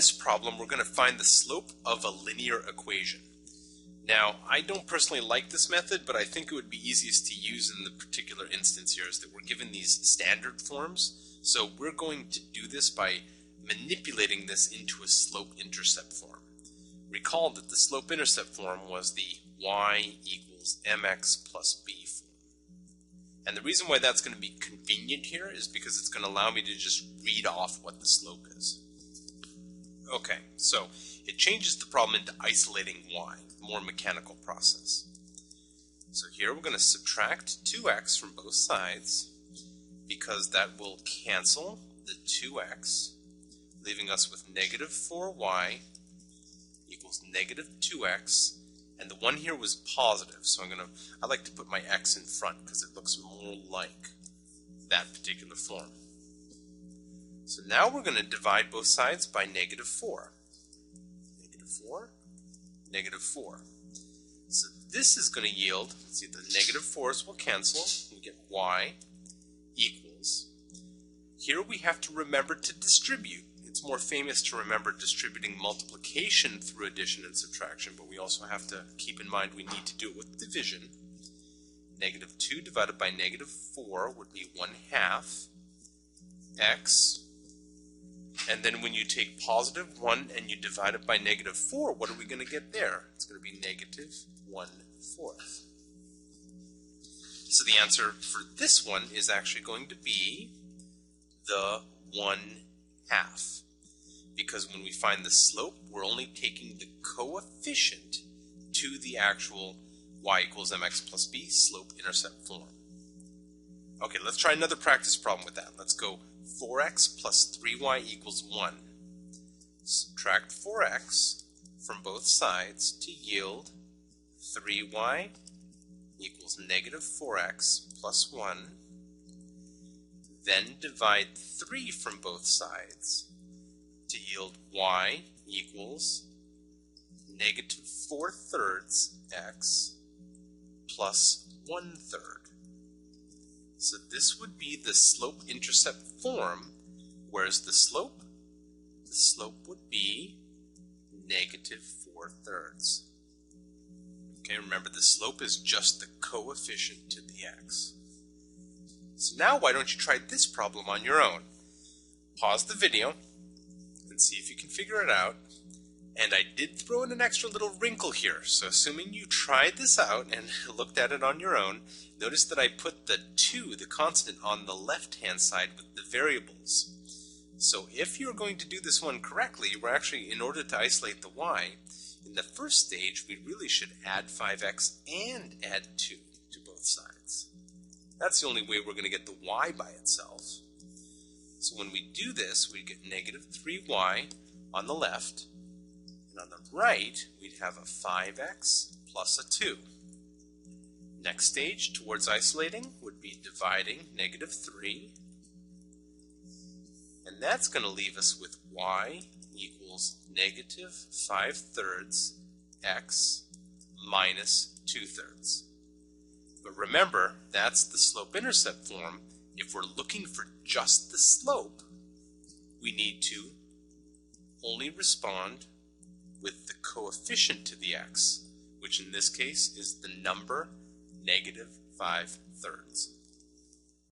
this problem, we're going to find the slope of a linear equation. Now, I don't personally like this method, but I think it would be easiest to use in the particular instance here is that we're given these standard forms. So we're going to do this by manipulating this into a slope-intercept form. Recall that the slope-intercept form was the y equals mx plus b form. And the reason why that's going to be convenient here is because it's going to allow me to just read off what the slope is. Okay, so it changes the problem into isolating y, a more mechanical process. So here we're going to subtract 2x from both sides because that will cancel the 2x, leaving us with negative 4y equals negative 2x, and the one here was positive, so I like to put my x in front because it looks more like that particular form. So now we're going to divide both sides by negative 4. Negative 4, negative 4. So this is going to yield, let's see, the negative 4's will cancel, we get y equals. Here we have to remember to distribute. It's more famous to remember distributing multiplication through addition and subtraction, but we also have to keep in mind we need to do it with division. Negative 2 divided by negative 4 would be 1/2 x. And then when you take positive 1 and you divide it by negative 4, what are we going to get there? It's going to be negative 1/4. So the answer for this one is actually going to be the 1/2. Because when we find the slope, we're only taking the coefficient to the actual y equals mx plus b slope-intercept form. Okay, let's try another practice problem with that. Let's go 4x plus 3y equals 1. Subtract 4x from both sides to yield 3y equals negative 4x plus 1. Then divide 3 from both sides to yield y equals negative 4/3 x plus 1/3. So this would be the slope-intercept form. Where's the slope? The slope would be negative 4/3. Okay, remember the slope is just the coefficient to the x. So now why don't you try this problem on your own? Pause the video and see if you can figure it out. And I did throw in an extra little wrinkle here, so assuming you tried this out and looked at it on your own, notice that I put the 2, the constant, on the left-hand side with the variables. So if you're going to do this one correctly, we're actually, in order to isolate the y, in the first stage, we really should add 5x and add 2 to both sides. That's the only way we're going to get the y by itself. So when we do this, we get negative 3y on the left, and on the right, we'd have a 5x plus a 2. Next stage towards isolating would be dividing negative 3. And that's going to leave us with y equals negative 5/3 x minus 2/3. But remember, that's the slope-intercept form. If we're looking for just the slope, we need to only respond with the coefficient to the x, which in this case is the number negative 5/3.